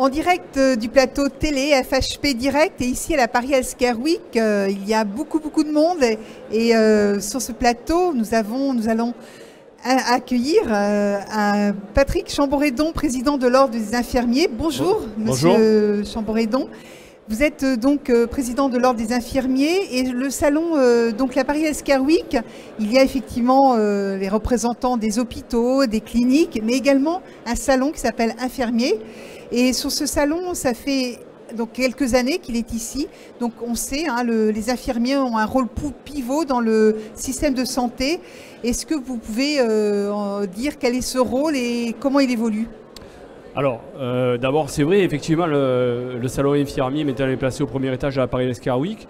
En direct du plateau télé FHP Direct et ici à la Paris Healthcare Week, il y a beaucoup de monde et sur ce plateau nous allons accueillir Patrick Chamboredon, président de l'Ordre des infirmiers. Bonjour, monsieur Chamboredon. Vous êtes donc président de l'Ordre des infirmiers et le salon, donc la Paris Healthcare Week, il y a effectivement les représentants des hôpitaux, des cliniques, mais également un salon qui s'appelle Infirmier. Et sur ce salon, ça fait donc quelques années qu'il est ici. Donc on sait, hein, les infirmiers ont un rôle pivot dans le système de santé. Est-ce que vous pouvez dire quel est ce rôle et comment il évolue ? Alors, d'abord, c'est vrai, effectivement, le salon infirmier maintenant est placé au premier étage de la Paris Healthcare Week.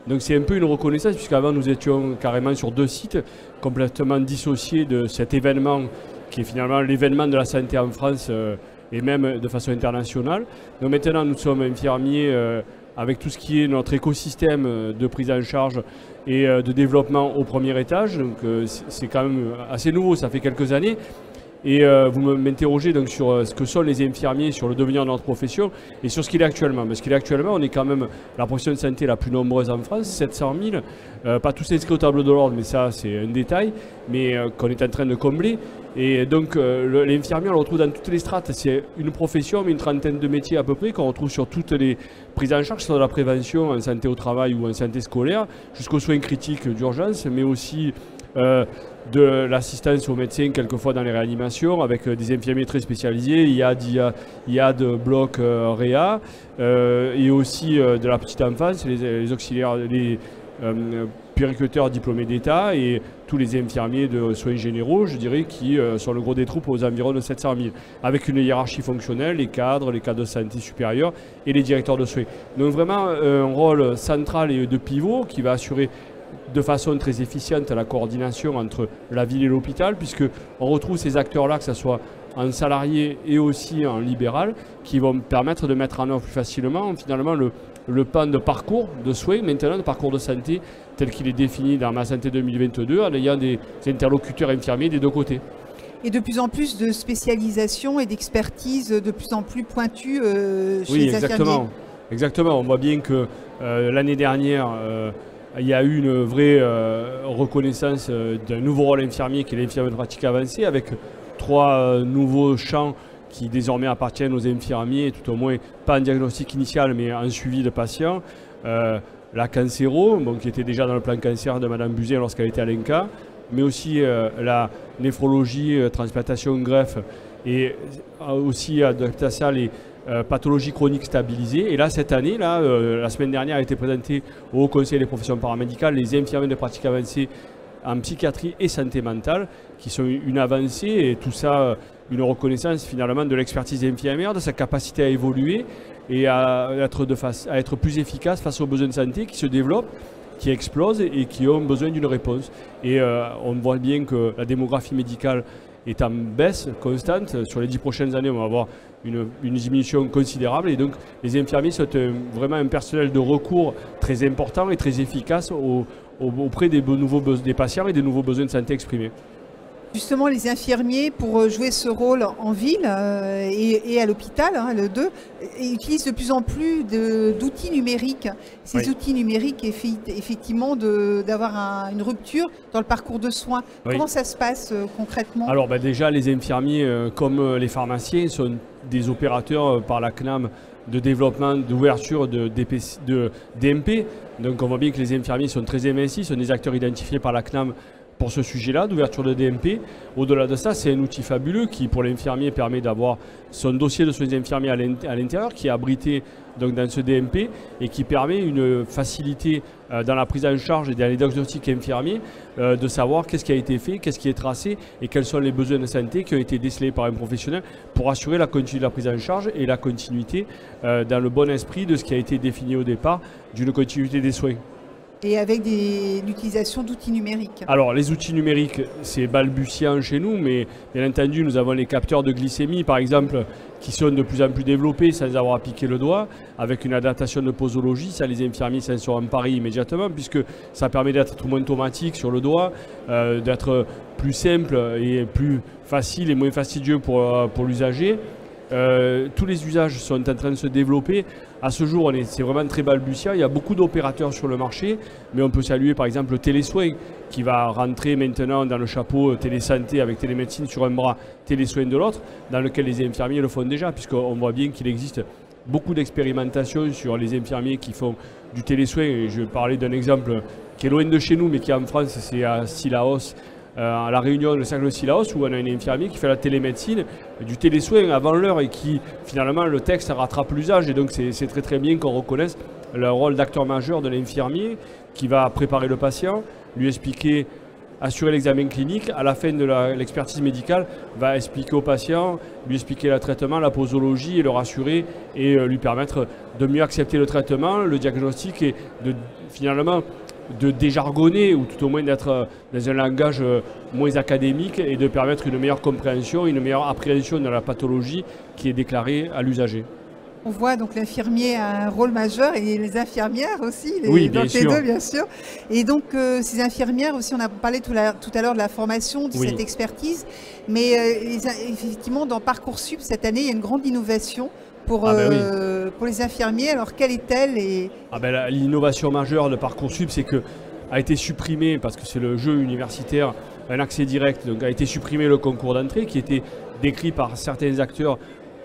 Donc c'est un peu une reconnaissance, puisqu'avant nous étions carrément sur 2 sites, complètement dissociés de cet événement qui est finalement l'événement de la santé en France et même de façon internationale. Donc maintenant, nous sommes infirmiers avec tout ce qui est notre écosystème de prise en charge et de développement au premier étage. Donc c'est quand même assez nouveau, ça fait quelques années. Et vous m'interrogez donc sur ce que sont les infirmiers, sur le devenir de notre profession et sur ce qu'il est actuellement. Parce qu'il est actuellement, on est quand même la profession de santé la plus nombreuse en France, 700 000. Pas tous inscrits au tableau de l'ordre, mais ça c'est un détail, mais qu'on est en train de combler. Et donc l'infirmier, on le retrouve dans toutes les strates. C'est une profession, mais une trentaine de métiers à peu près, qu'on retrouve sur toutes les prises en charge, soit de la prévention en santé au travail ou en santé scolaire, jusqu'aux soins critiques d'urgence, mais aussi de l'assistance aux médecins quelquefois dans les réanimations avec des infirmiers très spécialisés, il y a de blocs réa et aussi de la petite enfance, les auxiliaires, les puériculteurs diplômés d'État et tous les infirmiers de soins généraux, je dirais, qui sont le gros des troupes aux environs de 700 000, avec une hiérarchie fonctionnelle, les cadres de santé supérieure et les directeurs de soins. Donc vraiment un rôle central et de pivot qui va assurer de façon très efficiente la coordination entre la ville et l'hôpital, puisqu'on retrouve ces acteurs-là, que ce soit en salarié et aussi en libéral, qui vont permettre de mettre en œuvre plus facilement finalement le plan de parcours de soins, maintenant de parcours de santé tel qu'il est défini dans Ma Santé 2022, en ayant des interlocuteurs infirmiers des deux côtés. Et de plus en plus de spécialisation et d'expertise de plus en plus pointue chez les infirmiers. Exactement. On voit bien que l'année dernière, il y a eu une vraie reconnaissance d'un nouveau rôle infirmier qui est l'infirmier de pratique avancée, avec 3 nouveaux champs qui désormais appartiennent aux infirmiers, tout au moins pas en diagnostic initial mais en suivi de patients. La cancéro, qui était déjà dans le plan cancer de Mme Buzyn lorsqu'elle était à l'INCa, mais aussi la néphrologie, transplantation, greffe et aussi adapté à ça les pathologies chroniques stabilisées. Et là, cette année, la semaine dernière a été présentée au Conseil des professions paramédicales les infirmiers de pratique avancée en psychiatrie et santé mentale, qui sont une avancée, et tout ça, une reconnaissance finalement de l'expertise infirmière, de sa capacité à évoluer et à être plus efficace face aux besoins de santé qui se développent, qui explosent et qui ont besoin d'une réponse. Et on voit bien que la démographie médicale est en baisse constante. Sur les 10 prochaines années, on va avoir une diminution considérable, et donc les infirmiers sont vraiment un personnel de recours très important et très efficace auprès des patients et des nouveaux besoins de santé exprimés. Justement, les infirmiers, pour jouer ce rôle en ville et à l'hôpital, hein, les deux, utilisent de plus en plus d'outils numériques. Ces outils numériques, effectivement, d'avoir une rupture dans le parcours de soins. Oui. Comment ça se passe concrètement ? Alors déjà, les infirmiers, comme les pharmaciens, sont des opérateurs par la CNAM de développement, d'ouverture de DMP. Donc on voit bien que les infirmiers sont très investis, sont des acteurs identifiés par la CNAM pour ce sujet-là, d'ouverture de DMP. Au-delà de ça, c'est un outil fabuleux qui, pour l'infirmier, permet d'avoir son dossier de soins infirmiers à l'intérieur, qui est abrité donc, dans ce DMP et qui permet une facilité dans la prise en charge et dans les diagnostics infirmiers de savoir qu'est-ce qui a été fait, qu'est-ce qui est tracé et quels sont les besoins de santé qui ont été décelés par un professionnel pour assurer la continuité de la prise en charge et la continuité dans le bon esprit de ce qui a été défini au départ d'une continuité des soins. Et avec l'utilisation d'outils numériques. Alors les outils numériques, c'est balbutiant chez nous, mais bien entendu nous avons les capteurs de glycémie par exemple qui sont de plus en plus développés sans avoir à piquer le doigt, avec une adaptation de posologie. Ça, les infirmiers s'en sont emparés immédiatement, puisque ça permet d'être moins automatique sur le doigt, d'être plus simple et plus facile et moins fastidieux pour l'usager. tous les usages sont en train de se développer. À ce jour, c'est vraiment très balbutiant. Il y a beaucoup d'opérateurs sur le marché, mais on peut saluer par exemple le télésoin qui va rentrer maintenant dans le chapeau télésanté avec télémédecine sur un bras, télésoin de l'autre, dans lequel les infirmiers le font déjà, puisqu'on voit bien qu'il existe beaucoup d'expérimentations sur les infirmiers qui font du télésoin. Et je vais parler d'un exemple qui est loin de chez nous, mais qui est en France, c'est à Sillaos, à La Réunion, le cercle de Sillaos, où on a un infirmier qui fait la télémédecine, du télésoin avant l'heure et qui, finalement, le texte rattrape l'usage. Et donc, c'est très très bien qu'on reconnaisse le rôle d'acteur majeur de l'infirmier qui va préparer le patient, lui expliquer, assurer l'examen clinique. À la fin de l'expertise médicale, va expliquer au patient, lui expliquer le traitement, la posologie et le rassurer et lui permettre de mieux accepter le traitement, le diagnostic et finalement de déjargonner ou tout au moins d'être dans un langage moins académique et de permettre une meilleure compréhension, une meilleure appréhension de la pathologie qui est déclarée à l'usager. On voit donc l'infirmier a un rôle majeur et les infirmières aussi, oui, bien sûr. les deux bien sûr. Et donc ces infirmières aussi, on a parlé tout à l'heure de la formation, de cette expertise, mais effectivement dans Parcoursup cette année, il y a une grande innovation pour les infirmiers. Alors quelle est-elle L'innovation majeure de Parcoursup, c'est que a été supprimé, parce que c'est le jeu universitaire, un accès direct, donc a été supprimé le concours d'entrée qui était décrit par certains acteurs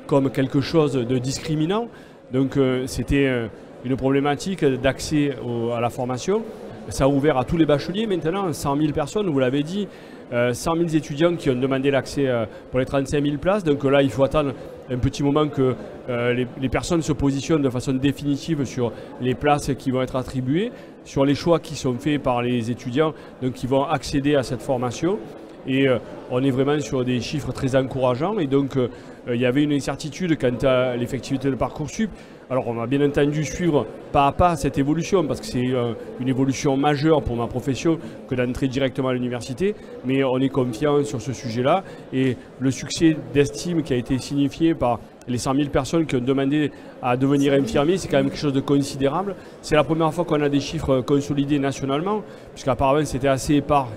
comme quelque chose de discriminant. Donc c'était une problématique d'accès à la formation. Ça a ouvert à tous les bacheliers maintenant, 100 000 personnes, vous l'avez dit, 100 000 étudiants qui ont demandé l'accès pour les 35 000 places. Donc là, il faut attendre un petit moment que les personnes se positionnent de façon définitive sur les places qui vont être attribuées, sur les choix qui sont faits par les étudiants, donc qui vont accéder à cette formation. Et on est vraiment sur des chiffres très encourageants. Et donc, il y avait une incertitude quant à l'effectivité de Parcoursup. Alors, on va bien entendu suivre pas à pas cette évolution, parce que c'est une évolution majeure pour ma profession que d'entrer directement à l'université. Mais on est confiant sur ce sujet-là. Et le succès d'estime qui a été signifié par les 100 000 personnes qui ont demandé à devenir infirmiers, c'est quand même quelque chose de considérable. C'est la première fois qu'on a des chiffres consolidés nationalement, puisqu'apparemment c'était assez épars,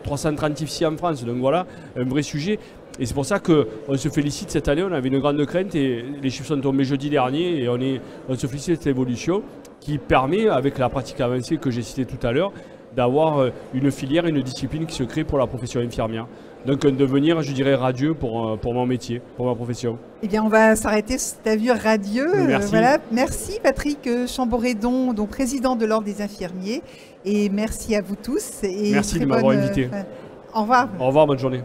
330 ici en France. Donc voilà, un vrai sujet. Et c'est pour ça qu'on se félicite cette année, on avait une grande crainte et les chiffres sont tombés jeudi dernier et on se félicite de cette évolution qui permet, avec la pratique avancée que j'ai citée tout à l'heure, d'avoir une filière, une discipline qui se crée pour la profession infirmière. Donc un devenir, je dirais, radieux pour mon métier, pour ma profession. Eh bien, on va s'arrêter sur cette avenue radieux. Merci. Voilà. Merci Patrick Chamboredon, donc président de l'Ordre des infirmiers. Et merci à vous tous. Et merci de m'avoir invité. Au revoir. Au revoir, bonne journée.